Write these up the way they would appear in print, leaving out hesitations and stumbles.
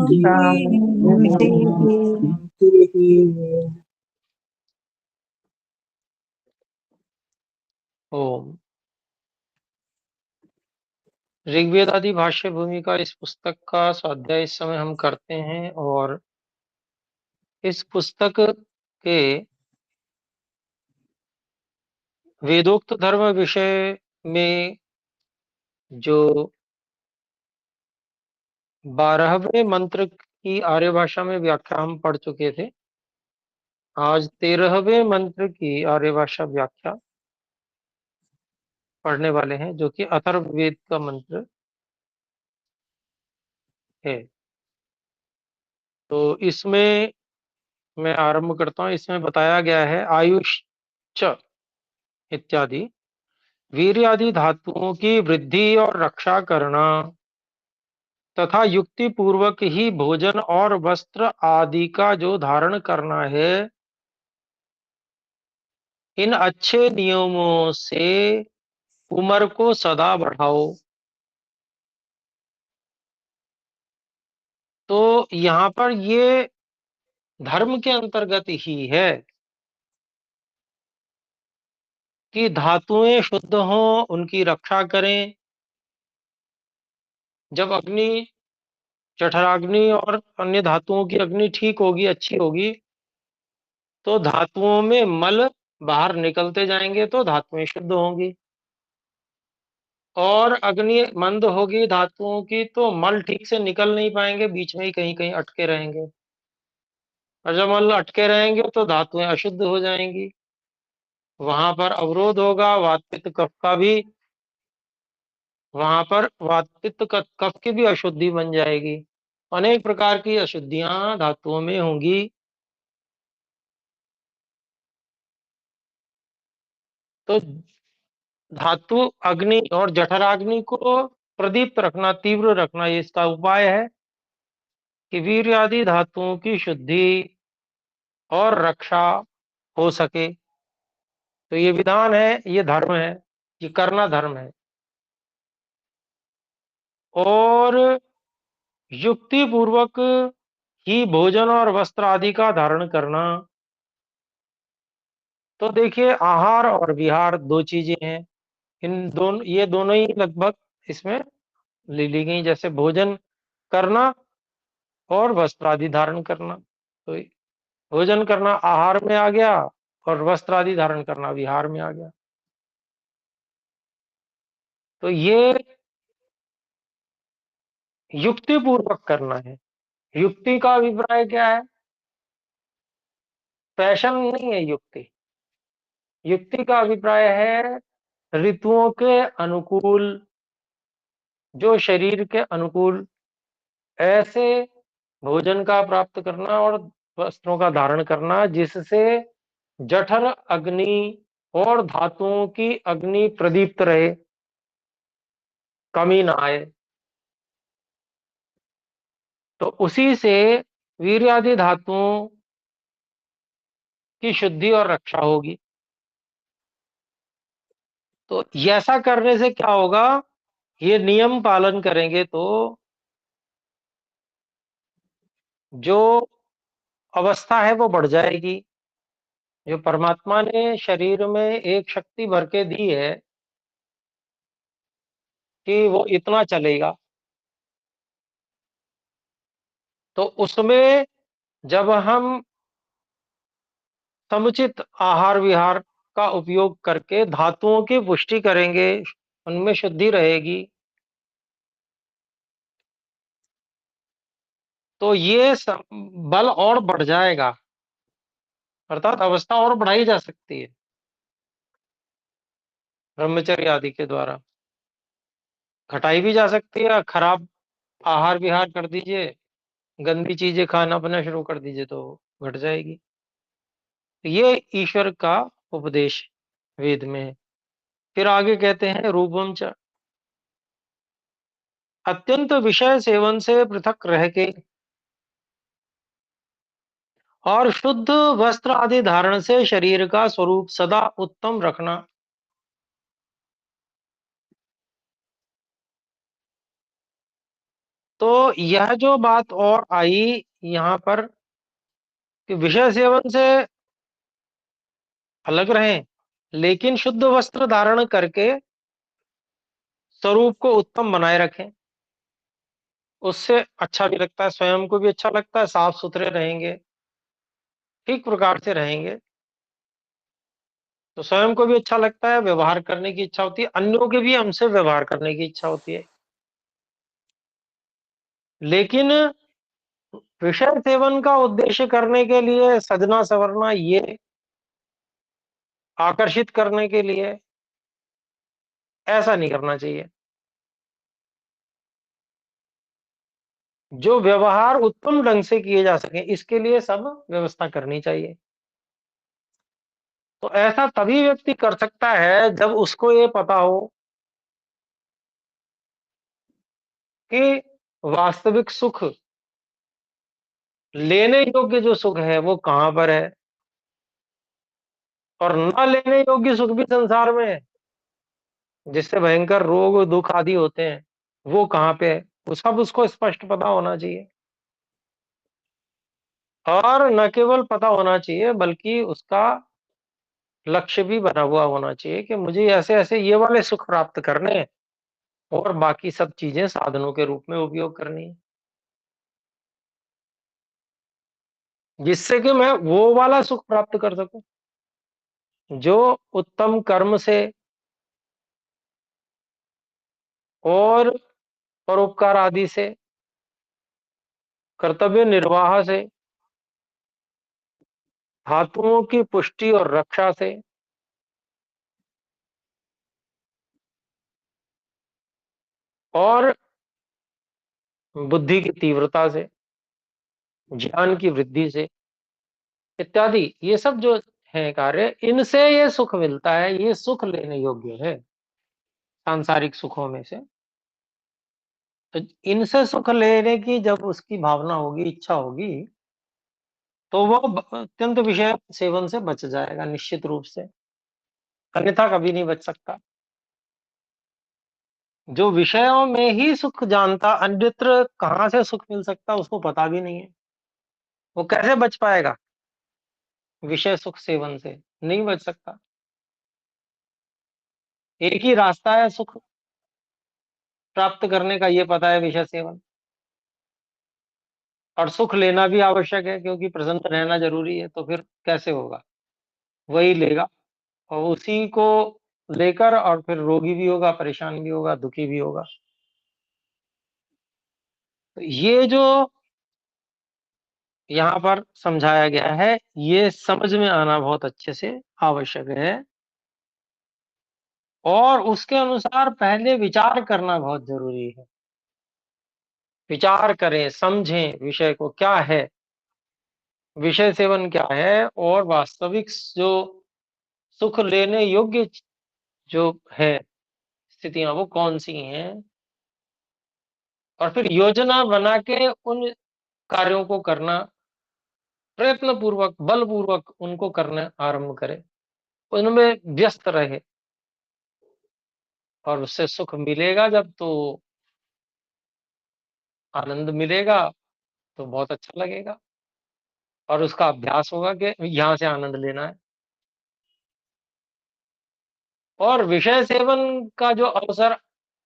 ओम। ऋग्वेद आदि भाष्य भूमिका इस पुस्तक का स्वाध्याय इस समय हम करते हैं और इस पुस्तक के वेदोक्त धर्म विषय में जो 12वें मंत्र की आर्य भाषा में व्याख्या हम पढ़ चुके थे। आज 13वें मंत्र की आर्य भाषा व्याख्या पढ़ने वाले हैं, जो कि अथर्ववेद का मंत्र है। तो इसमें मैं आरंभ करता हूं। इसमें बताया गया है आयुष च इत्यादि वीर्य आदि धातुओं की वृद्धि और रक्षा करना तथा युक्ति पूर्वक ही भोजन और वस्त्र आदि का जो धारण करना है, इन अच्छे नियमों से उम्र को सदा बढ़ाओ। तो यहाँ पर ये धर्म के अंतर्गत ही है कि धातुएं शुद्ध हों, उनकी रक्षा करें। जब अग्नि, जठराग्नि और अन्य धातुओं की अग्नि ठीक होगी, अच्छी होगी, तो धातुओं में मल बाहर निकलते जाएंगे, तो धातुएं शुद्ध होंगी। और अग्नि मंद होगी धातुओं की, तो मल ठीक से निकल नहीं पाएंगे, बीच में ही कहीं कहीं अटके रहेंगे। और जब मल अटके रहेंगे तो धातुएं अशुद्ध हो जाएंगी, वहां पर अवरोध होगा। वात पित्त कफ का भी, वहां पर वात पित्त कफ की भी अशुद्धि बन जाएगी। अनेक प्रकार की अशुद्धियां धातुओं में होंगी। तो धातु अग्नि और जठराग्नि को प्रदीप्त रखना, तीव्र रखना, ये इसका उपाय है कि वीर्य आदि धातुओं की शुद्धि और रक्षा हो सके। तो ये विधान है, ये धर्म है, ये करना धर्म है। और युक्ति पूर्वक ही भोजन और वस्त्र आदि का धारण करना। तो देखिए, आहार और विहार दो चीजें हैं। ये दोनों ही लगभग इसमें ली गई। जैसे भोजन करना और वस्त्र आदि धारण करना, तो भोजन करना आहार में आ गया और वस्त्र आदि धारण करना विहार में आ गया। तो ये युक्ति पूर्वक करना है। युक्ति का अभिप्राय क्या है? फैशन नहीं है युक्ति। युक्ति का अभिप्राय है ऋतुओं के अनुकूल, जो शरीर के अनुकूल ऐसे भोजन का प्राप्त करना और वस्त्रों का धारण करना, जिससे जठर अग्नि और धातुओं की अग्नि प्रदीप्त रहे, कमी ना आए। तो उसी से वीर्यादि धातुओं की शुद्धि और रक्षा होगी। तो ऐसा करने से क्या होगा? ये नियम पालन करेंगे तो जो अवस्था है वो बढ़ जाएगी। जो परमात्मा ने शरीर में एक शक्ति भर के दी है कि वो इतना चलेगा, तो उसमें जब हम समुचित आहार विहार का उपयोग करके धातुओं की पुष्टि करेंगे, उनमें शुद्धि रहेगी, तो ये बल और बढ़ जाएगा। अर्थात अवस्था और बढ़ाई जा सकती है ब्रह्मचर्य आदि के द्वारा। घटाई भी जा सकती है। खराब आहार विहार कर दीजिए, गंदी चीजें खाना पीना शुरू कर दीजिए, तो घट जाएगी। तो ये ईश्वर का उपदेश वेद में है। फिर आगे कहते हैं रूपम च, अत्यंत विषय सेवन से पृथक रह के और शुद्ध वस्त्र आदि धारण से शरीर का स्वरूप सदा उत्तम रखना। तो यह जो बात और आई यहाँ पर कि विषय सेवन से अलग रहें, लेकिन शुद्ध वस्त्र धारण करके स्वरूप को उत्तम बनाए रखें। उससे अच्छा भी लगता है, स्वयं को भी अच्छा लगता है, साफ-सुथरे रहेंगे, ठीक प्रकार से रहेंगे, तो स्वयं को भी अच्छा लगता है, व्यवहार करने की इच्छा होती है, अन्यों के भी हमसे व्यवहार करने की इच्छा होती है। लेकिन विषय सेवन का उद्देश्य करने के लिए सजना-संवरना, ये आकर्षित करने के लिए, ऐसा नहीं करना चाहिए। जो व्यवहार उत्तम ढंग से किए जा सकें, इसके लिए सब व्यवस्था करनी चाहिए। तो ऐसा तभी व्यक्ति कर सकता है जब उसको ये पता हो कि वास्तविक सुख, लेने योग्य जो सुख है वो कहाँ पर है, और ना लेने योग्य सुख भी संसार में है, जिससे भयंकर रोग दुख आदि होते हैं, वो कहाँ पे है, वो सब उसको स्पष्ट पता होना चाहिए। और न केवल पता होना चाहिए, बल्कि उसका लक्ष्य भी बना हुआ होना चाहिए कि मुझे ऐसे-ऐसे ये वाले सुख प्राप्त करने हैं, और बाकी सब चीज़ें साधनों के रूप में उपयोग करनी है। जिससे कि मैं वो वाला सुख प्राप्त कर सकूँ, जो उत्तम कर्म से और परोपकार आदि से, कर्तव्य निर्वाह से, धातुओं की पुष्टि और रक्षा से, और बुद्धि की तीव्रता से, ज्ञान की वृद्धि से, इत्यादि, ये सब जो है कार्य, इनसे ये सुख मिलता है, ये सुख लेने योग्य है, सांसारिक सुखों में से। तो इनसे सुख लेने की जब उसकी भावना होगी, इच्छा होगी, तो वो अत्यंत विषय सेवन से बच जाएगा निश्चित रूप से, अन्यथा कभी नहीं बच सकता। जो विषयों में ही सुख जानता, अन्यत्र कहाँ से सुख मिल सकता उसको पता भी नहीं है, वो कैसे बच पाएगा विषय सुख सेवन से? नहीं बच सकता। एक ही रास्ता है सुख प्राप्त करने का, ये पता है, विषय सेवन। और सुख लेना भी आवश्यक है, क्योंकि प्रसन्न रहना जरूरी है, तो फिर कैसे होगा? वही लेगा, और उसी को लेकर और फिर रोगी भी होगा, परेशान भी होगा, दुखी भी होगा। तो ये जो यहाँ पर समझाया गया है, ये समझ में आना बहुत अच्छे से आवश्यक है, और उसके अनुसार पहले विचार करना बहुत ज़रूरी है। विचार करें, समझें विषय को क्या है, विषय सेवन क्या है, और वास्तविक जो सुख लेने योग्य जो है स्थितियाँ, वो कौन-सी हैं, और फिर योजना बना के उन कार्यों को करना, प्रयत्नपूर्वक, बलपूर्वक उनको करना आरंभ करें, उनमें व्यस्त रहे, और उससे सुख मिलेगा जब, तो आनंद मिलेगा, तो बहुत अच्छा लगेगा, और उसका अभ्यास होगा कि यहाँ से आनंद लेना है। और विषय सेवन का जो अवसर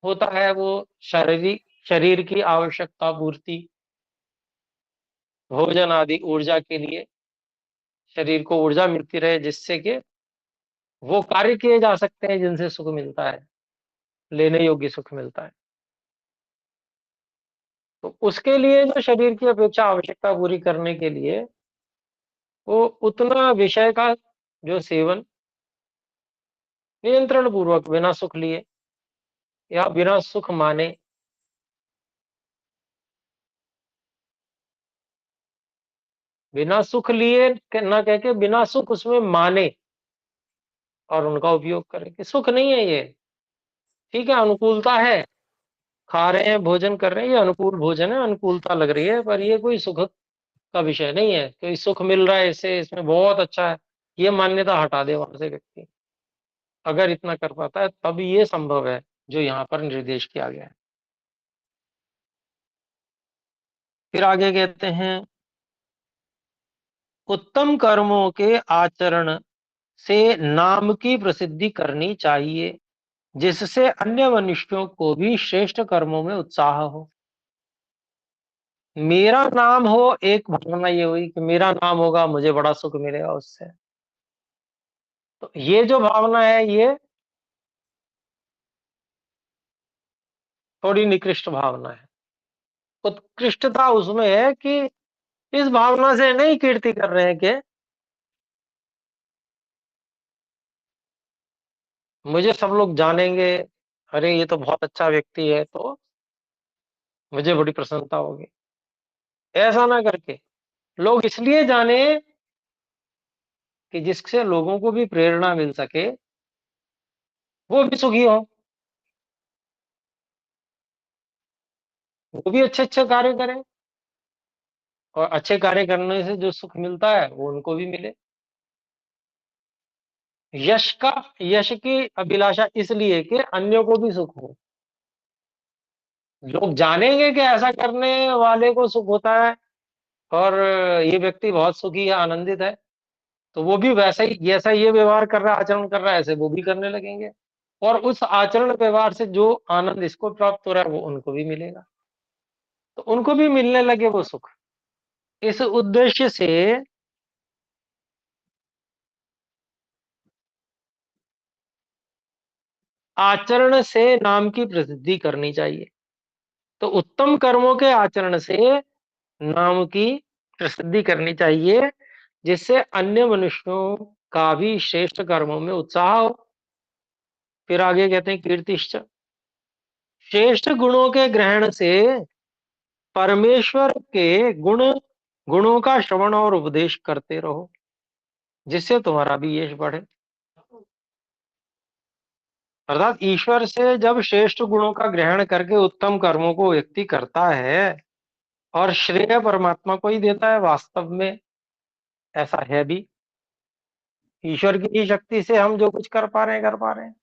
होता है, वो शरीर की आवश्यकता पूर्ति, भोजन आदि ऊर्जा के लिए, शरीर को ऊर्जा मिलती रहे, जिससे कि वो कार्य किए जा सकते हैं जिनसे सुख मिलता है, लेने योग्य सुख मिलता है। तो उसके लिए जो शरीर की अपेक्षा आवश्यकता पूरी करने के लिए, वो उतना विषय का जो सेवन नियंत्रण पूर्वक, बिना सुख लिए या बिना सुख माने, बिना सुख लिए न कह के बिना सुख उसमें माने, और उनका उपयोग करें कि सुख नहीं है ये, ठीक है, अनुकूलता है, खा रहे हैं, भोजन कर रहे हैं, ये अनुकूल भोजन है, अनुकूलता लग रही है, पर ये कोई सुख का विषय नहीं है, कोई सुख मिल रहा है इससे, इसमें बहुत अच्छा है, ये मान्यता हटा दे वहां से व्यक्ति। अगर इतना कर पाता है, तब ये संभव है जो यहाँ पर निर्देश किया गया है। फिर आगे कहते हैं, उत्तम कर्मों के आचरण से नाम की प्रसिद्धि करनी चाहिए, जिससे अन्य मनुष्यों को भी श्रेष्ठ कर्मों में उत्साह हो। मेरा नाम हो, एक भावना ये हुई कि मेरा नाम होगा, मुझे बड़ा सुख मिलेगा उससे। तो ये जो भावना है, ये थोड़ी निकृष्ट भावना है। उत्कृष्टता उसमें है कि इस भावना से नहीं कीर्ति कर रहे हैं कि मुझे सब लोग जानेंगे, अरे ये तो बहुत अच्छा व्यक्ति है, तो मुझे बड़ी प्रसन्नता होगी। ऐसा ना करके लोग इसलिए जाने कि जिससे लोगों को भी प्रेरणा मिल सके, वो भी सुखी हो, वो भी अच्छे अच्छे कार्य करें, और अच्छे कार्य करने से जो सुख मिलता है वो उनको भी मिले। यश का यश की अभिलाषा इसलिए कि अन्यों को भी सुख हो। लोग जानेंगे कि ऐसा करने वाले को सुख होता है, और ये व्यक्ति बहुत सुखी है, आनंदित है, तो वो भी वैसा ही, जैसा ये व्यवहार कर रहा है, आचरण कर रहा है, ऐसे वो भी करने लगेंगे, और उस आचरण व्यवहार से जो आनंद इसको प्राप्त हो रहा है वो उनको भी मिलेगा, तो उनको भी मिलने लगे वो सुख। इस उद्देश्य से आचरण से नाम की प्रसिद्धि करनी चाहिए। तो उत्तम कर्मों के आचरण से नाम की प्रसिद्धि करनी चाहिए, जिससे अन्य मनुष्यों का भी श्रेष्ठ कर्मों में उत्साह हो। फिर आगे कहते हैं, कीर्तिश्च, श्रेष्ठ गुणों के ग्रहण से परमेश्वर के गुणों का श्रवण और उपदेश करते रहो, जिससे तुम्हारा भी यश बढ़े। अर्थात ईश्वर से जब श्रेष्ठ गुणों का ग्रहण करके उत्तम कर्मों को व्यक्ति करता है, और श्रेय परमात्मा को ही देता है वास्तव में, ऐसा है भी। ईश्वर की ही शक्ति से हम जो कुछ कर पा रहे हैं, कर पा रहे हैं,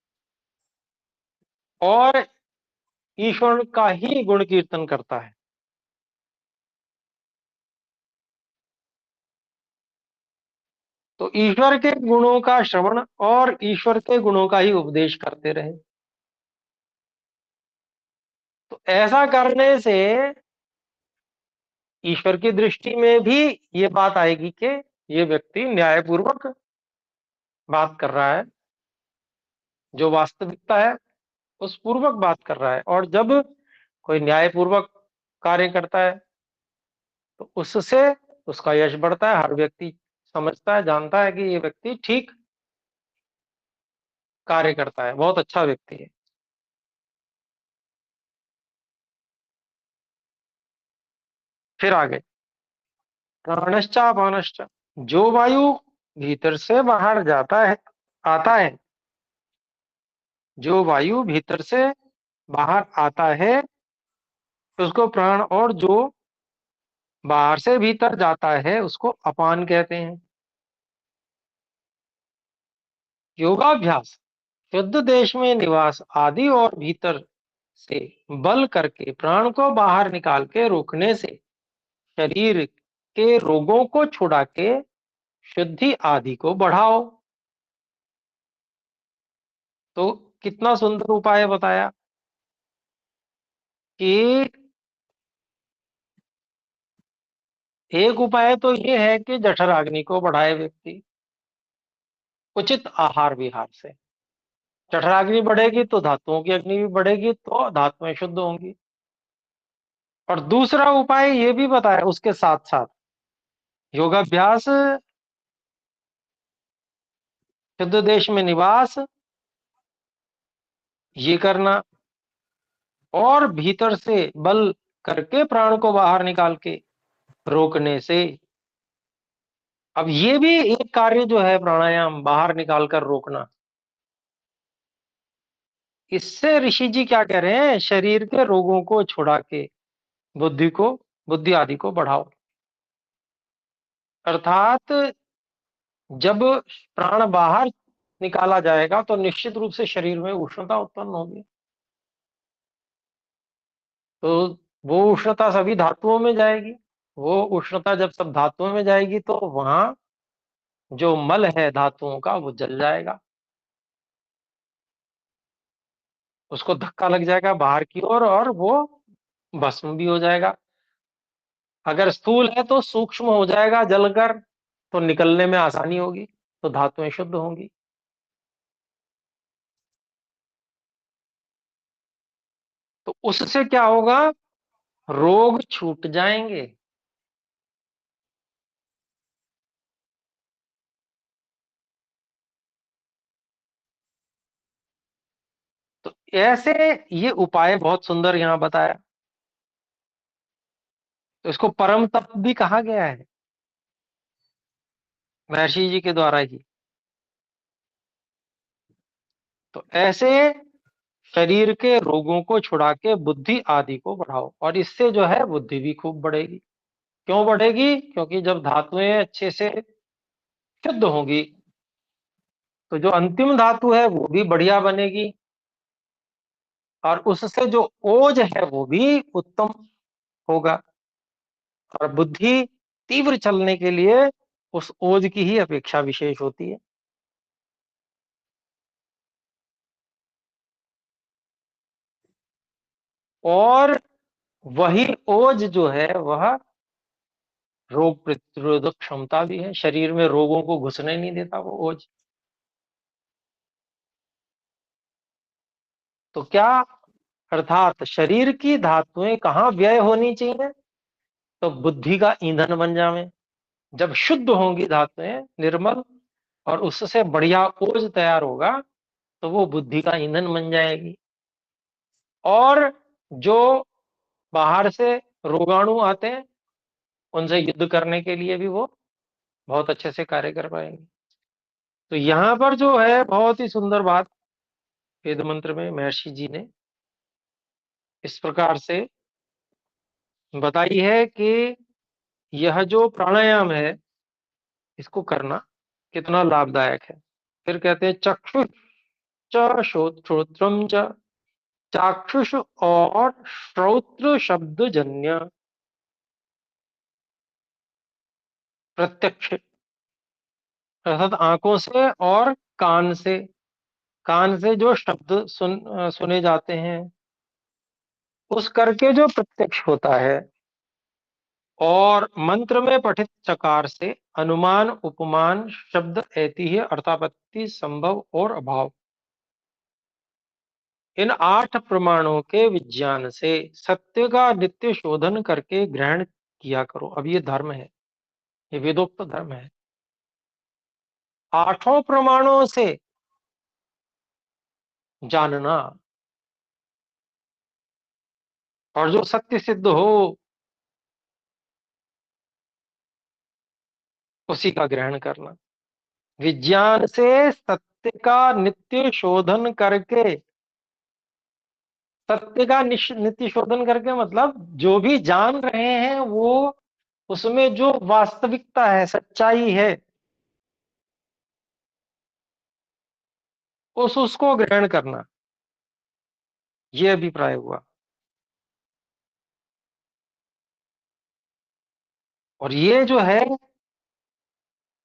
और ईश्वर का ही गुण कीर्तन करता है। तो ईश्वर के गुणों का श्रवण और ईश्वर के गुणों का ही उपदेश करते रहे। तो ऐसा करने से ईश्वर की दृष्टि में भी ये बात आएगी कि ये व्यक्ति न्यायपूर्वक बात कर रहा है, जो वास्तविकता है उस पूर्वक बात कर रहा है। और जब कोई न्यायपूर्वक कार्य करता है तो उससे उसका यश बढ़ता है। हर व्यक्ति समझता है, जानता है कि ये व्यक्ति ठीक कार्य करता है, बहुत अच्छा व्यक्ति है। फिर आगे, प्राणश्चापानश्च, जो वायु भीतर से बाहर जाता है, आता है, जो वायु भीतर से बाहर आता है उसको प्राण, और जो बाहर से भीतर जाता है उसको अपान कहते हैं। योगाभ्यास, शुद्ध देश में निवास आदि और भीतर से बल करके प्राण को बाहर निकाल के रोकने से शरीर के रोगों को छुड़ा के शुद्धि आदि को बढ़ाओ। तो कितना सुंदर उपाय बताया कि एक उपाय तो ये है कि जठराग्नि को बढ़ाए व्यक्ति उचित आहार विहार से। जठराग्नि बढ़ेगी तो धातुओं की अग्नि भी बढ़ेगी, तो धातुएं शुद्ध होंगी। और दूसरा उपाय ये भी बताया उसके साथ साथ, योगाभ्यास, शुद्ध देश में निवास, ये करना, और भीतर से बल करके प्राण को बाहर निकाल के रोकने से। अब ये भी एक कार्य जो है प्राणायाम, बाहर निकाल कर रोकना, इससे ऋषि जी क्या कह रहे हैं, शरीर के रोगों को छुड़ा के बुद्धि को, बुद्धि आदि को बढ़ाओ। अर्थात जब प्राण बाहर निकाला जाएगा तो निश्चित रूप से शरीर में उष्णता उत्पन्न होगी। तो वो उष्णता सभी धातुओं में जाएगी। वो उष्णता जब सब धातुओं में जाएगी तो वहां जो मल है धातुओं का वो जल जाएगा, उसको धक्का लग जाएगा बाहर की ओर और वो भस्म भी हो जाएगा। अगर स्थूल है तो सूक्ष्म हो जाएगा जलकर, तो निकलने में आसानी होगी, तो धातुएं शुद्ध होंगी। तो उससे क्या होगा, रोग छूट जाएंगे। तो ऐसे ये उपाय बहुत सुंदर यहां बताया। तो इसको परम तप भी कहा गया है महर्षि जी के द्वारा ही। तो ऐसे शरीर के रोगों को छुड़ा के बुद्धि आदि को बढ़ाओ, और इससे जो है बुद्धि भी खूब बढ़ेगी। क्यों बढ़ेगी? क्योंकि जब धातुएं अच्छे से शुद्ध होंगी तो जो अंतिम धातु है वो भी बढ़िया बनेगी, और उससे जो ओज है वो भी उत्तम होगा। और बुद्धि तीव्र चलने के लिए उस ओज की ही अपेक्षा विशेष होती है। और वही ओज जो है वह रोग प्रतिरोधक क्षमता भी है, शरीर में रोगों को घुसने नहीं देता वो ओज। तो क्या, अर्थात शरीर की धातुएं कहाँ व्यय होनी चाहिए? तो बुद्धि का ईंधन बन जावे। जब शुद्ध होंगी धातुएं निर्मल, और उससे बढ़िया ओज तैयार होगा, तो वो बुद्धि का ईंधन बन जाएगी। और जो बाहर से रोगाणु आते हैं उनसे युद्ध करने के लिए भी वो बहुत अच्छे से कार्य कर पाएंगे। तो यहाँ पर जो है बहुत ही सुंदर बात वेद मंत्र में महर्षि जी ने इस प्रकार से बताई है कि यह जो प्राणायाम है इसको करना कितना लाभदायक है। फिर कहते हैं चक्षुष च श्रोत्रम च, चाक्षुष और श्रोत्र शब्द जन्य प्रत्यक्ष, अर्थात आंखों से और कान से, कान से जो शब्द सुने जाते हैं उस करके जो प्रत्यक्ष होता है, और मंत्र में पठित चकार से अनुमान उपमान शब्द ऐतिह्य अर्थापत्ति संभव और अभाव, इन 8 प्रमाणों के विज्ञान से सत्य का नित्य शोधन करके ग्रहण किया करो। अब ये धर्म है, ये वेदोक्त धर्म है। आठों प्रमाणों से जानना, और जो सत्य सिद्ध हो उसी का ग्रहण करना। विज्ञान से सत्य का नित्य शोधन करके, सत्य का नित्य शोधन करके मतलब जो भी जान रहे हैं वो उसमें जो वास्तविकता है, सच्चाई है, उसको ग्रहण करना, ये अभिप्राय हुआ। और ये जो है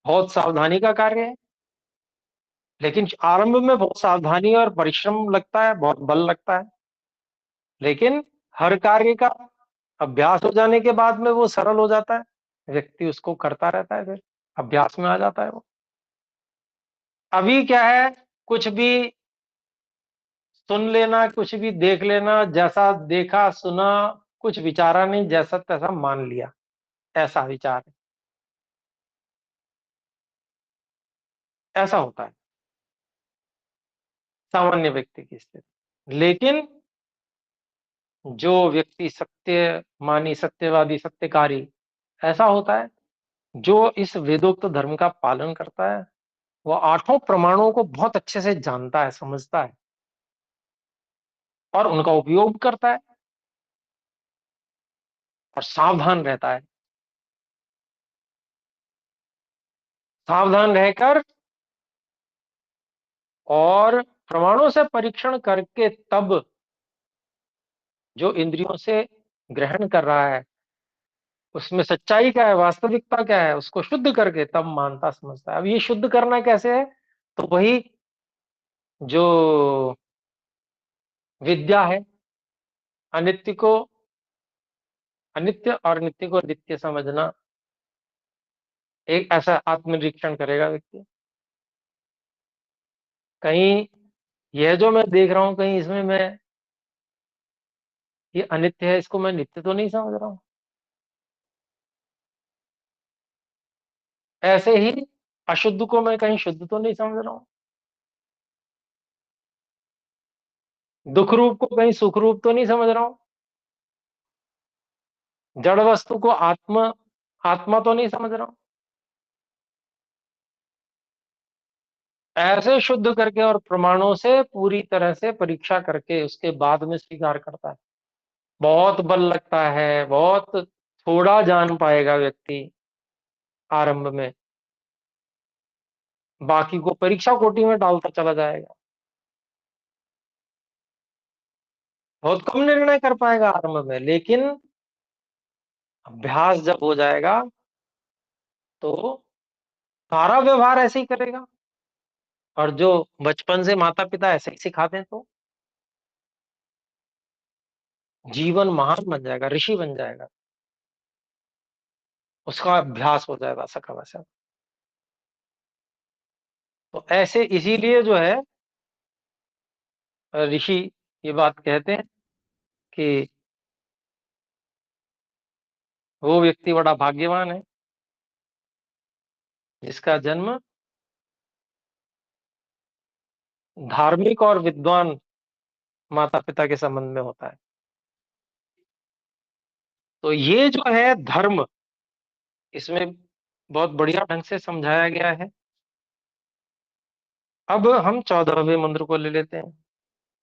बहुत सावधानी का कार्य है। लेकिन आरंभ में बहुत सावधानी और परिश्रम लगता है, बहुत बल लगता है। लेकिन हर कार्य का अभ्यास हो जाने के बाद में वो सरल हो जाता है, व्यक्ति उसको करता रहता है, फिर अभ्यास में आ जाता है वो। अभी क्या है, कुछ भी सुन लेना, कुछ भी देख लेना, जैसा देखा सुना कुछ विचारा नहीं, जैसा तैसा मान लिया, ऐसा विचार है, ऐसा होता है सामान्य व्यक्ति की स्थिति। लेकिन जो व्यक्ति सत्य मानी, सत्यवादी, सत्यकारी, ऐसा होता है जो इस वेदोक्त धर्म का पालन करता है, वो आठों प्रमाणों को बहुत अच्छे से जानता है, समझता है, और उनका उपयोग करता है, और सावधान रहता है। सावधान रहकर और प्रमाणों से परीक्षण करके तब जो इंद्रियों से ग्रहण कर रहा है, उसमें सच्चाई क्या है, वास्तविकता क्या है, उसको शुद्ध करके तब मानता समझता है। अब ये शुद्ध करना कैसे है? तो वही जो विद्या है, अनित्य को अनित्य और नित्य को नित्य समझना, एक ऐसा आत्मनिरीक्षण करेगा व्यक्ति। कहीं यह जो मैं देख रहा हूं, कहीं इसमें मैं, ये अनित्य है, इसको मैं नित्य तो नहीं समझ रहा हूं। ऐसे ही अशुद्ध को मैं कहीं शुद्ध तो नहीं समझ रहा हूं। दुख रूप को कहीं सुख रूप तो नहीं समझ रहा हूं। जड़ वस्तु को आत्मा आत्मा तो नहीं समझ रहा हूं। ऐसे शुद्ध करके और प्रमाणों से पूरी तरह से परीक्षा करके उसके बाद में स्वीकार करता है। बहुत बल लगता है, बहुत थोड़ा जान पाएगा व्यक्ति आरंभ में, बाकी को परीक्षा कोटि में डालता चला जाएगा। बहुत कम निर्णय कर पाएगा आरंभ में, लेकिन अभ्यास जब हो जाएगा तो सारा व्यवहार ऐसे ही करेगा। और जो बचपन से माता पिता ऐसे ही सिखाते हैं, तो जीवन महान बन जाएगा, ऋषि बन जाएगा। उसका अभ्यास हो जाएगा सका वैसा। तो ऐसे इसीलिए जो है ऋषि ये बात कहते हैं कि वो व्यक्ति बड़ा भाग्यवान है जिसका जन्म धार्मिक और विद्वान माता पिता के संबंध में होता है। तो ये जो है धर्म, इसमें बहुत बढ़िया ढंग से समझाया गया है। अब हम 14वें मंत्र को ले लेते हैं।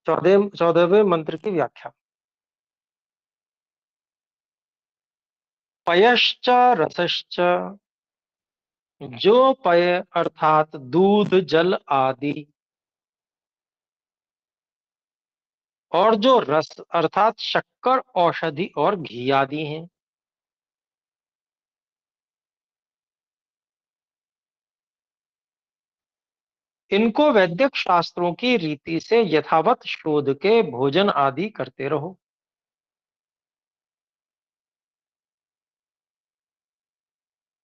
14वें मंत्र की व्याख्या। पयश्च रसश्च, जो पय अर्थात दूध जल आदि, और जो रस अर्थात शक्कर औषधि और घी आदि हैं, इनको वैदिक शास्त्रों की रीति से यथावत शोध के भोजन आदि करते रहो।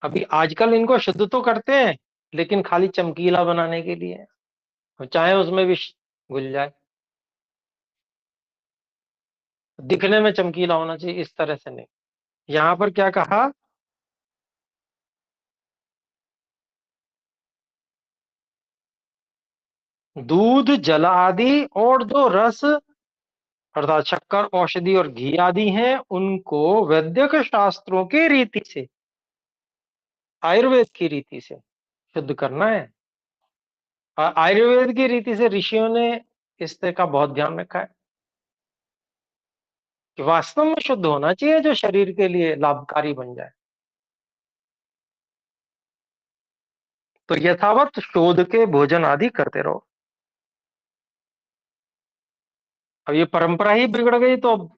अभी आजकल इनको शुद्ध तो करते हैं, लेकिन खाली चमकीला बनाने के लिए, चाहे उसमें विष घुल जाए, दिखने में चमकीला होना चाहिए, इस तरह से नहीं। यहां पर क्या कहा? दूध जल आदि और जो रस अर्थात शक्कर औषधि और घी आदि हैं, उनको वैदिक शास्त्रों की रीति से, आयुर्वेद की रीति से शुद्ध करना है। और आयुर्वेद की रीति से ऋषियों ने इस तरह का बहुत ध्यान रखा है कि वास्तव में शुद्ध होना चाहिए, जो शरीर के लिए लाभकारी बन जाए। तो यथावत शोध के भोजन आदि करते रहो। अब ये परंपरा ही बिगड़ गई, तो अब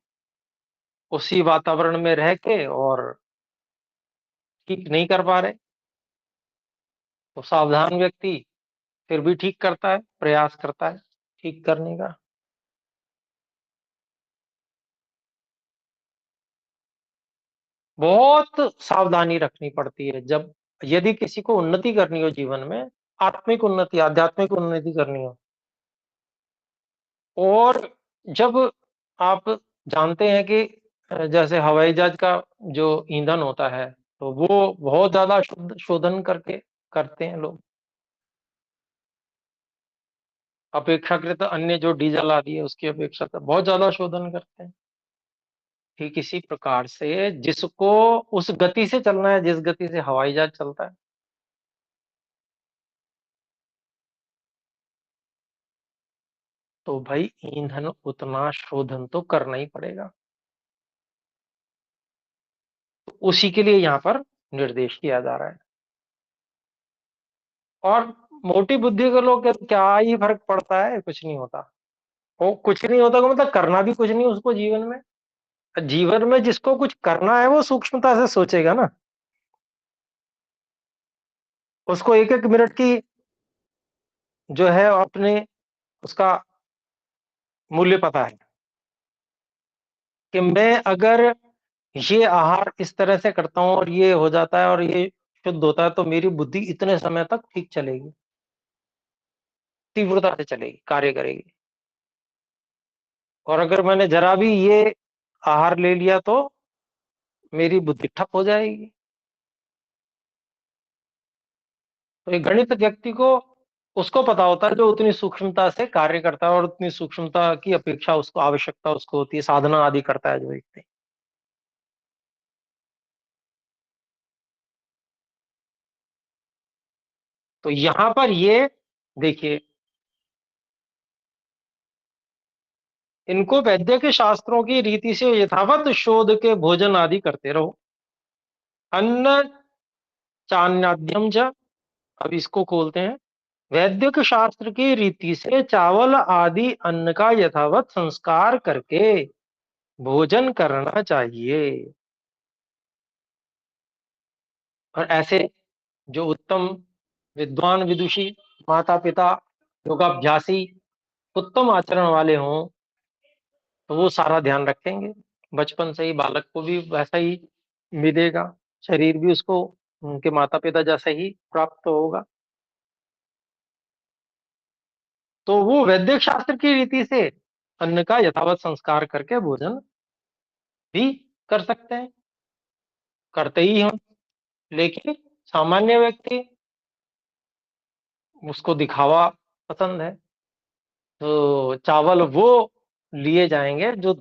उसी वातावरण में रह के और ठीक नहीं कर पा रहे, तो सावधान व्यक्ति फिर भी ठीक करता है, प्रयास करता है ठीक करने का। बहुत सावधानी रखनी पड़ती है जब, यदि किसी को उन्नति करनी हो जीवन में, आत्मिक उन्नति, आध्यात्मिक उन्नति करनी हो। और जब आप जानते हैं कि जैसे हवाई जहाज का जो ईंधन होता है, तो वो बहुत ज्यादा शुद्ध शोधन करके करते हैं लोग, अपेक्षाकृत अन्य जो डीजल आदि है उसकी अपेक्षा तो बहुत ज्यादा शोधन करते हैं। ठीक इसी प्रकार से जिसको उस गति से चलना है जिस गति से हवाई जहाज चलता है, तो भाई ईंधन उतना शोधन तो करना ही पड़ेगा। तो उसी के लिए यहाँ पर निर्देश किया जा रहा है। और मोटी बुद्धि के लोग कहते क्या ही फर्क पड़ता है, कुछ नहीं होता। वो कुछ नहीं होता का मतलब करना भी कुछ नहीं उसको जीवन में। जीवन में जिसको कुछ करना है वो सूक्ष्मता से सोचेगा ना। उसको एक एक मिनट की जो है अपने उसका मूल्य पता है कि मैं अगर ये आहार इस तरह से करता हूँ और ये हो जाता है और ये शुद्ध होता है तो मेरी बुद्धि इतने समय तक ठीक चलेगी, तीव्रता से चलेगी, कार्य करेगी। और अगर मैंने जरा भी ये आहार ले लिया तो मेरी बुद्धि ठप हो जाएगी। तो एक गणित व्यक्ति को उसको पता होता है जो उतनी सूक्ष्मता से कार्य करता है और उतनी सूक्ष्मता की अपेक्षा उसको आवश्यकता उसको होती है, साधना आदि करता है जो व्यक्ति। तो यहां पर ये देखिए, इनको वैद्य के शास्त्रों की रीति से यथावत शोध के भोजन आदि करते रहो। अन्न चान्याद्यम च, अब इसको खोलते हैं। वैदिक शास्त्र की रीति से चावल आदि अन्न का यथावत संस्कार करके भोजन करना चाहिए। और ऐसे जो उत्तम विद्वान विदुषी माता पिता योगाभ्यासी उत्तम आचरण वाले हों तो वो सारा ध्यान रखेंगे। बचपन से ही बालक को भी वैसा ही मिलेगा, शरीर भी उसको उनके माता पिता जैसा ही प्राप्त होगा। तो वो वैदिक शास्त्र की रीति से अन्न का यथावत संस्कार करके भोजन भी कर सकते हैं, करते ही हम। लेकिन सामान्य व्यक्ति, उसको दिखावा पसंद है, तो चावल वो लिए जाएंगे जो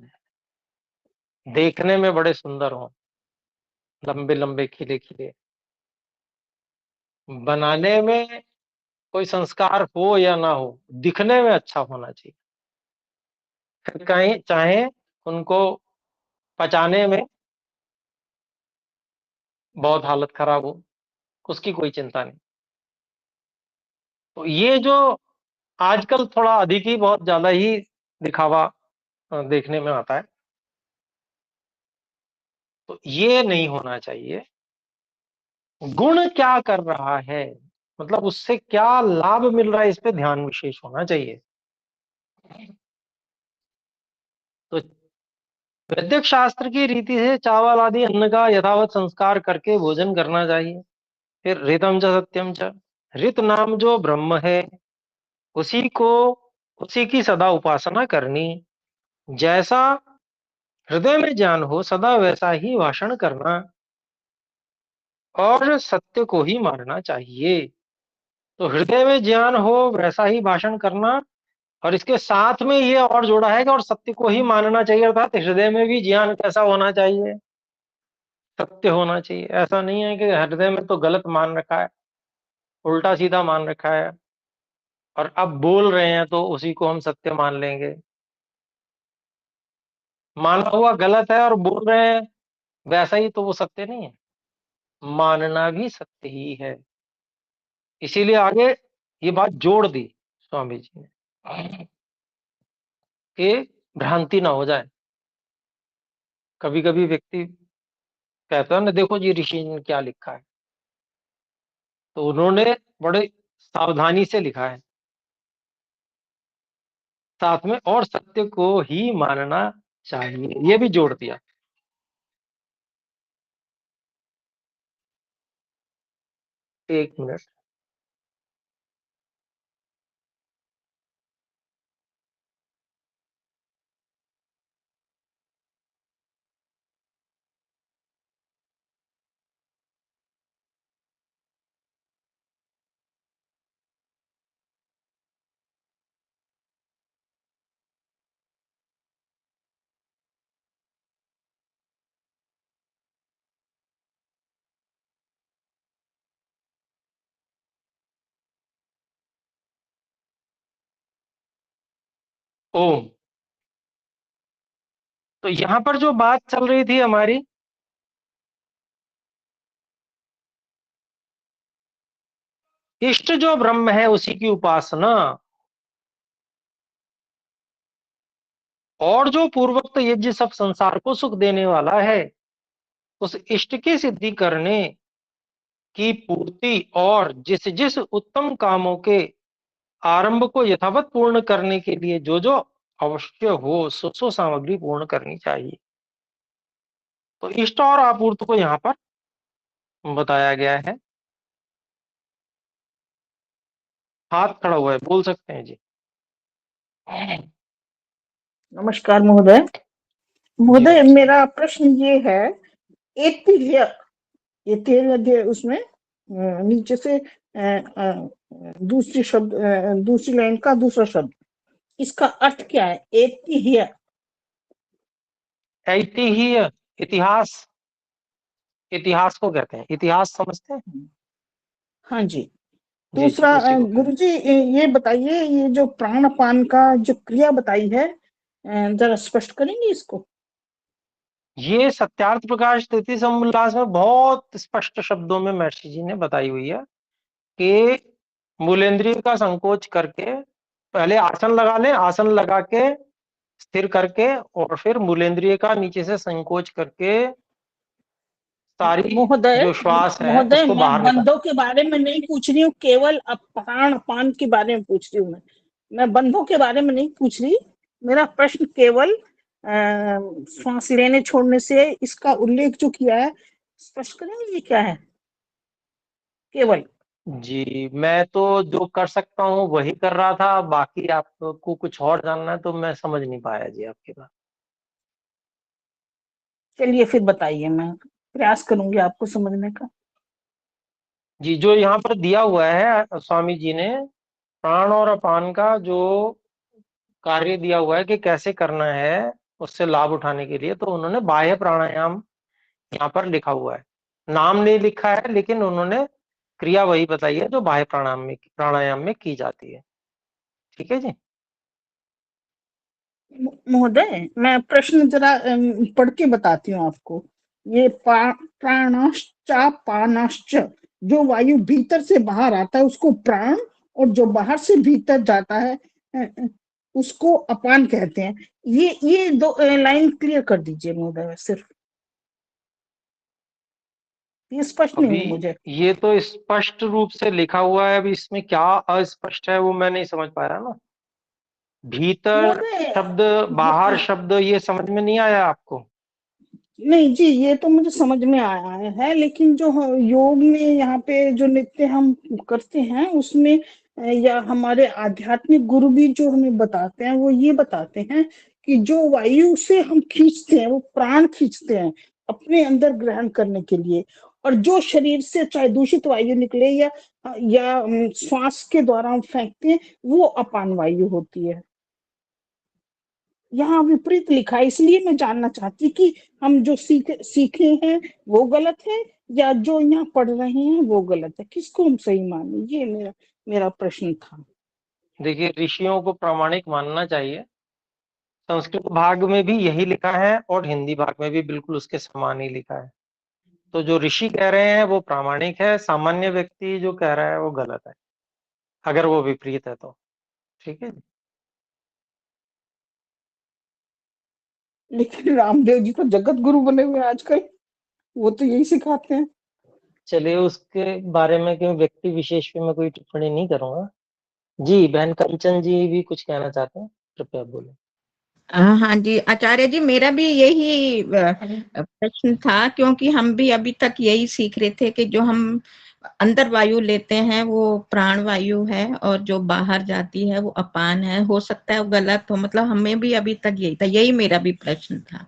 देखने में बड़े सुंदर हों, लंबे लंबे खिले खिले, बनाने में कोई संस्कार हो या ना हो, दिखने में अच्छा होना चाहिए। फिर कहीं चाहे उनको पचाने में बहुत हालत खराब हो, उसकी कोई चिंता नहीं। तो ये जो आजकल थोड़ा अधिक ही बहुत ज्यादा ही दिखावा देखने में आता है, तो ये नहीं होना चाहिए। गुण क्या कर रहा है, मतलब उससे क्या लाभ मिल रहा है, इस पे ध्यान विशेष होना चाहिए। तो वैदिक शास्त्र की रीति से चावल आदि अन्न का यथावत संस्कार करके भोजन करना चाहिए। फिर ऋतम च सत्यम च, ऋत नाम जो ब्रह्म है उसी को, उसी की सदा उपासना करनी। जैसा हृदय में ज्ञान हो सदा वैसा ही भाषण करना और सत्य को ही मानना चाहिए। तो हृदय में ज्ञान हो वैसा ही भाषण करना, और इसके साथ में ये और जोड़ा है कि और सत्य को ही मानना चाहिए, अर्थात हृदय में भी ज्ञान कैसा होना चाहिए, सत्य होना चाहिए। ऐसा नहीं है कि हृदय में तो गलत मान रखा है, उल्टा सीधा मान रखा है, और अब बोल रहे हैं तो उसी को हम सत्य मान लेंगे। माना हुआ गलत है और बोल रहे हैं वैसा ही, तो वो सत्य नहीं है। मानना भी सत्य ही है। इसीलिए आगे ये बात जोड़ दी स्वामी जी ने कि भ्रांति ना हो जाए। कभी कभी व्यक्ति कहता है ना, देखो जी ऋषि ने क्या लिखा है, तो उन्होंने बड़े सावधानी से लिखा है, साथ में और सत्य को ही मानना चाहिए, ये भी जोड़ दिया। एक मिनट। ओम। तो यहां पर जो बात चल रही थी हमारी, इष्ट जो ब्रह्म है उसी की उपासना, और जो पूर्वोक्त यज्ञ सब संसार को सुख देने वाला है, उस इष्ट की सिद्धि करने की पूर्ति और जिस जिस उत्तम कामों के आरंभ को यथावत पूर्ण करने के लिए जो जो अवश्य हो सो सामग्री पूर्ण करनी चाहिए। तो इष्ट और आपूर्त को यहाँ पर बताया गया है। हाथ खड़ा हुआ है, बोल सकते हैं जी। नमस्कार महोदय। जी महोदय, नमस्कार। मेरा प्रश्न ये है, एतिह्य, ये तेल अध्याय उसमें नीचे से दूसरी शब्द, दूसरी लाइन का दूसरा शब्द, इसका अर्थ क्या है? एतिह्य। ऐतिह्य इतिहास, इतिहास को कहते हैं। इतिहास समझते हैं? हाँ जी। जी जी, दूसरा उसी को कहते गुरुजी, ये बताइए, ये जो प्राणपान का जो क्रिया बताई है, जरा स्पष्ट करेंगे इसको? हैं। ये सत्यार्थ प्रकाश तृतीय समुल्लास में बहुत स्पष्ट शब्दों में महर्षि जी ने बताई हुई है कि मूलेंद्रिय का संकोच करके पहले आसन लगा लें, आसन लगा के स्थिर करके और फिर मूलेंद्रिय का नीचे से संकोच करके सारी महोदय, जो श्वास है महोदय, उसको मैं बाहर निकाल। बंधों के बारे में नहीं पूछ रही हूँ, केवल प्राणपान के बारे में पूछ रही हूँ। मैं बंधों के बारे में नहीं पूछ रही। मेरा प्रश्न केवल श्वास लेने छोड़ने से इसका उल्लेख जो किया है, स्पष्ट करेंगे ये क्या है? केवल जी, मैं तो जो कर सकता हूँ वही कर रहा था, बाकी आपको कुछ और जानना है तो मैं समझ नहीं पाया जी आपकी बात। चलिए फिर बताइए, मैं प्रयास करूंगी आपको समझने का। जी, जो यहाँ पर दिया हुआ है स्वामी जी ने प्राण और अपान का जो कार्य दिया हुआ है कि कैसे करना है उससे लाभ उठाने के लिए, तो उन्होंने बाह्य प्राणायाम यहाँ पर लिखा हुआ है। नाम नहीं लिखा है लेकिन उन्होंने क्रिया वही बताई है जो बाह्य प्राणायाम में की जाती है। ठीक है जी। महोदय, मैं प्रश्न जरा पढ़ के बताती हूँ आपको। ये प्राणाश्चापानाश्च, जो वायु भीतर से बाहर आता है उसको प्राण, और जो बाहर से भीतर जाता है उसको अपान कहते हैं। ये दो लाइन क्लियर कर दीजिए महोदय, सिर्फ ये स्पष्ट नहीं अभी हुई मुझे। ये तो स्पष्ट रूप से लिखा हुआ है, अभी इसमें क्या अस्पष्ट है वो मैं नहीं समझ पाया ना। भीतर महोदय, शब्द, बाहर शब्द, ये समझ में नहीं आया आपको? नहीं जी, ये तो मुझे समझ में आया है, लेकिन जो योग में यहाँ पे जो नृत्य हम करते हैं उसमें या हमारे आध्यात्मिक गुरु भी जो हमें बताते हैं, वो ये बताते हैं कि जो वायु से हम खींचते हैं, वो प्राण खींचते हैं अपने अंदर ग्रहण करने के लिए, और जो शरीर से चाहे दूषित वायु निकले या श्वास के द्वारा हम फेंकते हैं, वो अपान वायु होती है। यहाँ विपरीत लिखा है, इसलिए मैं जानना चाहती कि हम जो सीखे हैं वो गलत है, या जो यहाँ पढ़ रहे हैं वो गलत है, किसको हम सही माने? ये मेरा प्रश्न था। देखिए, ऋषियों को प्रामाणिक मानना चाहिए। संस्कृत भाग में भी यही लिखा है और हिंदी भाग में भी बिल्कुल उसके समान ही लिखा है। तो जो ऋषि कह रहे हैं वो प्रामाणिक है, सामान्य व्यक्ति जो कह रहा है वो गलत है, अगर वो विपरीत है तो। ठीक है। लेकिन रामदेव जी तो जगत गुरु बने हुए हैं आजकल, वो तो यही सिखाते हैं। चलिए, उसके बारे में क्यों व्यक्ति विशेष पे मैं कोई टिप्पणी नहीं करूंगा। जी, बहन कंचन जी भी कुछ कहना चाहते हैं, कृपया बोले। हाँ जी आचार्य जी, मेरा भी यही प्रश्न था, क्योंकि हम भी अभी तक यही सीख रहे थे कि जो हम अंदर वायु लेते हैं वो प्राण वायु है और जो बाहर जाती है वो अपान है। हो सकता है वो गलत हो, मतलब हमें भी अभी तक यही था, यही मेरा भी प्रश्न था।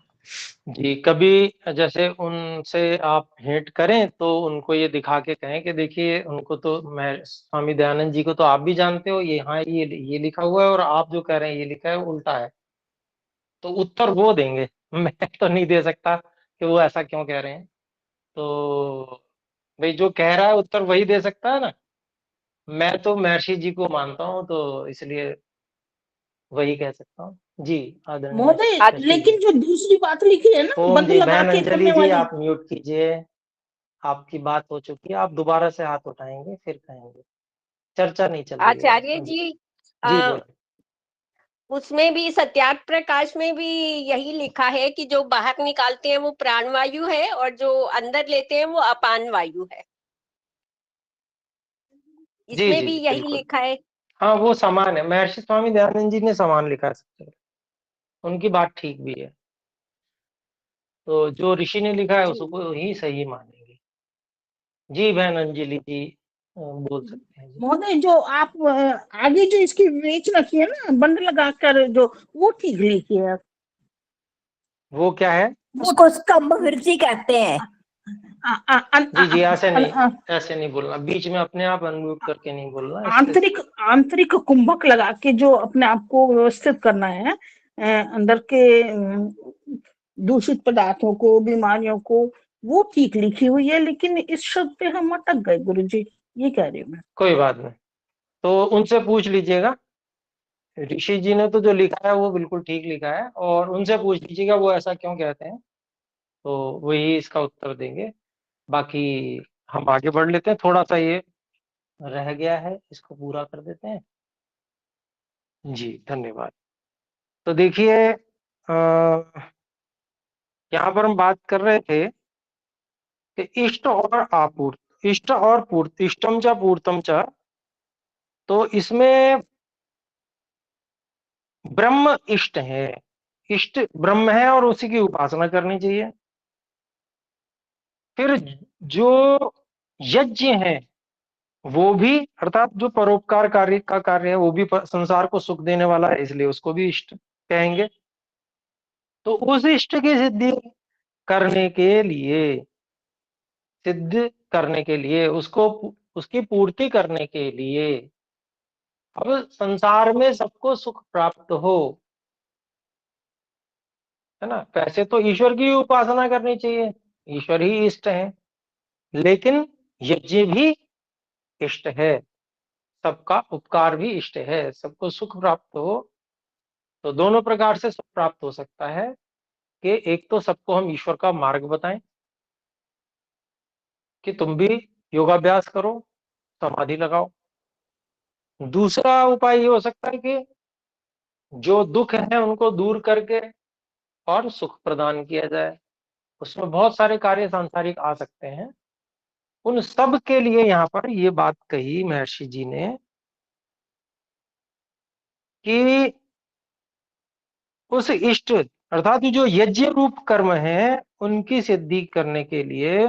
जी, कभी जैसे उनसे आप भेंट करें तो उनको ये दिखा के कहें कि देखिए, उनको तो मैं स्वामी दयानंद जी को तो आप भी जानते हो, ये हाँ ये लिखा हुआ है और आप जो कह रहे हैं ये लिखा है उल्टा है, तो उत्तर वो देंगे। मैं तो नहीं दे सकता कि वो ऐसा क्यों कह रहे हैं। तो भाई, जो कह रहा है उत्तर वही दे सकता है ना। मैं तो महर्षि जी को मानता हूँ तो इसलिए वही कह सकता हूँ। जी, आदरणीय महोदय, महर्षि जी। लेकिन जो दूसरी बात लिखी है ना, ओम बंध जी, लगा बहन के अंजलि करने जी वाली। आप म्यूट कीजिए। आपकी बात हो चुकी है, आप दोबारा से हाथ उठाएंगे फिर कहेंगे। चर्चा नहीं चल रही है आचार्य जी। जी, जी बोलिए। उसमें भी सत्यार्थ प्रकाश में भी यही लिखा है कि जो बाहर निकालते हैं वो प्राणवायु है और जो अंदर लेते हैं वो अपान वायु है। जी इसमें जी भी जी, यही बिल्कुल। लिखा है। हाँ, वो समान है, महर्षि स्वामी दयानंद जी ने समान लिखा है सबसे, उनकी बात ठीक भी है। तो जो ऋषि ने लिखा है जी उसको ही सही मानेंगे। जी बहन अंजलि जी, बोल सकते हैं जी। महोदय, जो आप आगे जो इसकी विवेचना की है ना, बंड लगाकर, जो वो ठीक लिखी है। वो क्या है? उसको स्तंभ विरति कहते हैं। जी जी, ऐसे नहीं बोलना, बीच में अपने आप अनम्यूट करके नहीं बोलना। आंतरिक कुंभक लगा के जो अपने आप को व्यवस्थित करना है, अंदर के दूषित पदार्थों को, बीमारियों को, वो ठीक लिखी हुई है। लेकिन इस शब्द पे हम अटक गए गुरुजी, ये कह रही हूँ मैं। कोई बात नहीं, तो उनसे पूछ लीजिएगा। ऋषि जी ने तो जो लिखा है वो बिल्कुल ठीक लिखा है, और उनसे पूछ लीजिएगा वो ऐसा क्यों कहते हैं, तो वही इसका उत्तर देंगे। बाकी हम आगे बढ़ लेते हैं, थोड़ा सा ये रह गया है, इसको पूरा कर देते हैं। जी धन्यवाद। तो देखिए, यहाँ पर हम बात कर रहे थे कि इष्ट और आपूर्त, इष्ट और पूर्त, इष्टम च पूर्तम च, तो इसमें ब्रह्म इष्ट है, इष्ट ब्रह्म है और उसी की उपासना करनी चाहिए। फिर जो यज्ञ है वो भी, अर्थात जो परोपकार कार्य का कार्य है वो भी संसार को सुख देने वाला है, इसलिए उसको भी इष्ट कहेंगे। तो उस इष्ट की सिद्धि करने के लिए, सिद्ध करने के लिए, उसको, उसकी पूर्ति करने के लिए, अब संसार में सबको सुख प्राप्त हो, है ना, वैसे तो ईश्वर की उपासना करनी चाहिए, ईश्वर ही इष्ट है, लेकिन यज्ञ भी इष्ट है, सबका उपकार भी इष्ट है, सबको सुख प्राप्त हो। तो दोनों प्रकार से सुख प्राप्त हो सकता है कि एक तो सबको हम ईश्वर का मार्ग बताएं कि तुम भी योगाभ्यास करो, समाधि लगाओ। दूसरा उपाय ये हो सकता है कि जो दुख है उनको दूर करके और सुख प्रदान किया जाए। उसमें बहुत सारे कार्य सांसारिक आ सकते हैं। उन सब के लिए यहाँ पर ये बात कही महर्षि जी ने कि उस इष्ट, अर्थात जो यज्ञ रूप कर्म है उनकी सिद्धि करने के लिए,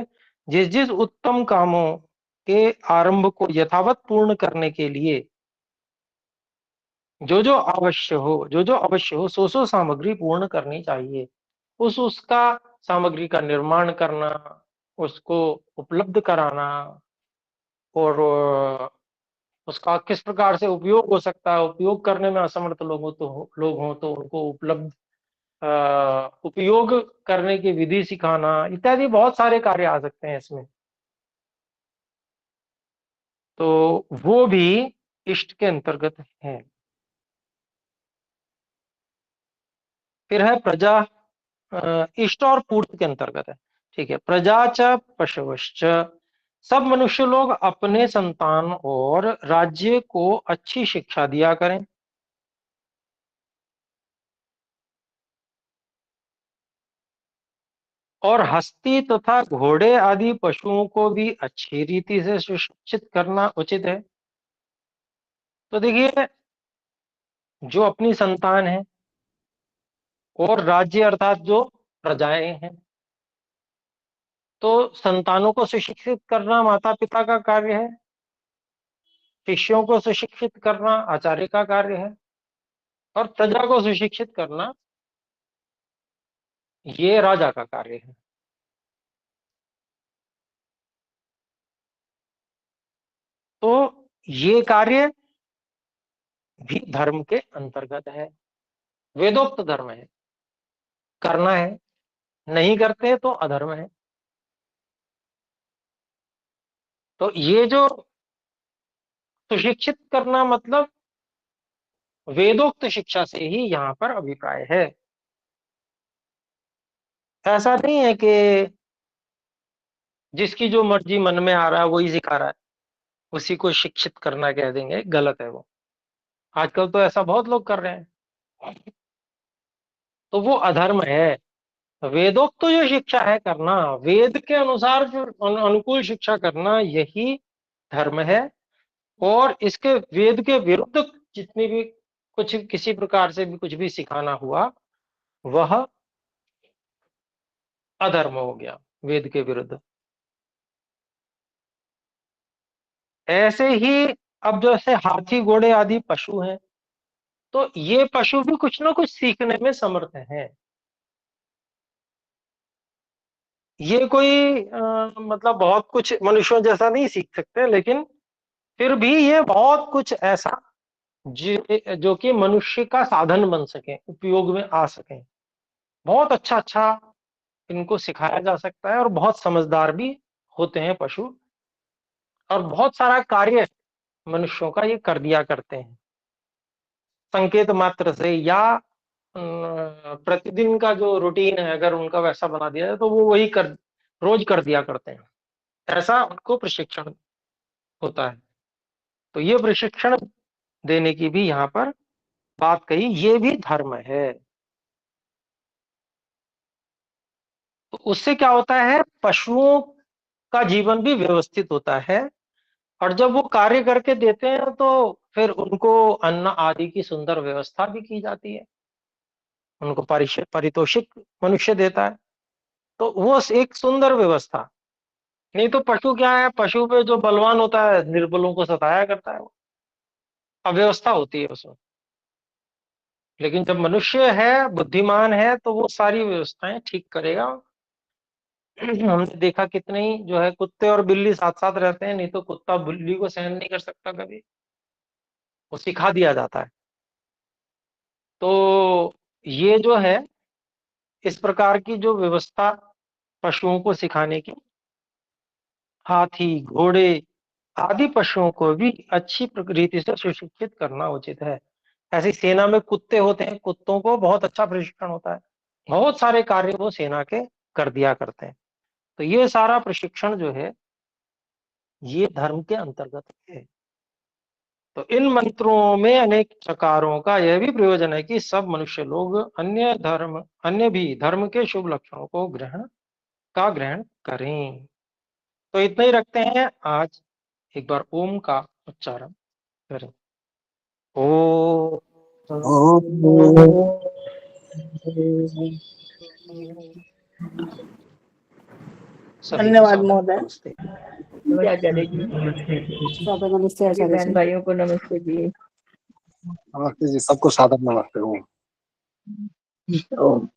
जिस जिस उत्तम कामों के आरंभ को यथावत पूर्ण करने के लिए जो जो आवश्य हो, जो जो अवश्य हो, सो सामग्री पूर्ण करनी चाहिए। उसका सामग्री का निर्माण करना, उसको उपलब्ध कराना, और उसका किस प्रकार से उपयोग हो सकता है, उपयोग करने में असमर्थ लोग हों तो उनको उपलब्ध उपयोग करने की विधि सिखाना, इत्यादि बहुत सारे कार्य आ सकते हैं इसमें। तो वो भी इष्ट के अंतर्गत है। फिर है प्रजा, इष्ट और पूर्त के अंतर्गत है। ठीक है, प्रजा च पशवश्च, सब मनुष्य लोग अपने संतान और राज्य को अच्छी शिक्षा दिया करें। और हस्ती तथा घोड़े आदि पशुओं को भी अच्छी रीति से सुशिक्षित करना उचित है। तो देखिए, जो अपनी संतान है और राज्य अर्थात जो प्रजाएं हैं, तो संतानों को सुशिक्षित करना माता पिता का कार्य है, शिष्यों को सुशिक्षित करना आचार्य का कार्य है, और प्रजा को सुशिक्षित करना ये राजा का कार्य है। तो ये कार्य भी धर्म के अंतर्गत है, वेदोक्त धर्म है, करना है, नहीं करते तो अधर्म है। तो ये जो सुशिक्षित करना मतलब वेदोक्त शिक्षा से ही यहाँ पर अभिप्राय है। ऐसा नहीं है कि जिसकी जो मर्जी मन में आ रहा है वही सिखा रहा है, उसी को शिक्षित करना कह देंगे, गलत है वो। आजकल तो ऐसा बहुत लोग कर रहे हैं, तो वो अधर्म है। वेदोक्त तो जो शिक्षा है करना, वेद के अनुसार जो अनुकूल शिक्षा करना, यही धर्म है। और इसके वेद के विरुद्ध जितनी भी कुछ किसी प्रकार से भी कुछ भी सिखाना हुआ, वह अधर्म हो गया, वेद के विरुद्ध। ऐसे ही अब जैसे हाथी घोड़े आदि पशु हैं, तो ये पशु भी कुछ ना कुछ सीखने में समर्थ हैं। ये कोई मतलब बहुत कुछ मनुष्यों जैसा नहीं सीख सकते, लेकिन फिर भी ये बहुत कुछ ऐसा जो कि मनुष्य का साधन बन सके, उपयोग में आ सके। बहुत अच्छा अच्छा इनको सिखाया जा सकता है, और बहुत समझदार भी होते हैं पशु, और बहुत सारा कार्य मनुष्यों का ये कर दिया करते हैं। संकेत मात्र से या प्रतिदिन का जो रूटीन है, अगर उनका वैसा बना दिया जाए तो वो वही रोज कर दिया करते हैं। ऐसा उनको प्रशिक्षण होता है। तो ये प्रशिक्षण देने की भी यहाँ पर बात कही, ये भी धर्म है। तो उससे क्या होता है, पशुओं का जीवन भी व्यवस्थित होता है, और जब वो कार्य करके देते हैं तो फिर उनको अन्न आदि की सुंदर व्यवस्था भी की जाती है, उनको पारितोषिक मनुष्य देता है। तो वो एक सुंदर व्यवस्था। नहीं तो पशु क्या है, पशु पे जो बलवान होता है निर्बलों को सताया करता है, वो अव्यवस्था होती है उसमें। लेकिन जब मनुष्य है, बुद्धिमान है, तो वो सारी व्यवस्थाएं ठीक करेगा। हमने देखा कितने ही जो है कुत्ते और बिल्ली साथ साथ रहते हैं, नहीं तो कुत्ता बिल्ली को सहन नहीं कर सकता कभी, वो सिखा दिया जाता है। तो ये जो है, इस प्रकार की जो व्यवस्था पशुओं को सिखाने की, हाथी घोड़े आदि पशुओं को भी अच्छी रीति से सुशिक्षित करना उचित है। ऐसी सेना में कुत्ते होते हैं, कुत्तों को बहुत अच्छा प्रशिक्षण होता है, बहुत सारे कार्य वो सेना के कर दिया करते हैं। तो ये सारा प्रशिक्षण जो है, ये धर्म के अंतर्गत है। तो इन मंत्रों में अनेक प्रकारों का यह भी प्रयोजन है कि सब मनुष्य लोग अन्य भी धर्म के शुभ लक्षणों को ग्रहण करें। तो इतना ही रखते हैं आज। एक बार ओम का उच्चारण करें। ओ सभी को धन्यवाद सादर महोदय। नमस्ते। नमस्ते आचार्य जी, नमस्ते सभी बहन भाइयों को नमस्ते जी। नमस्ते जी, सबको सादर नमस्ते। ओम।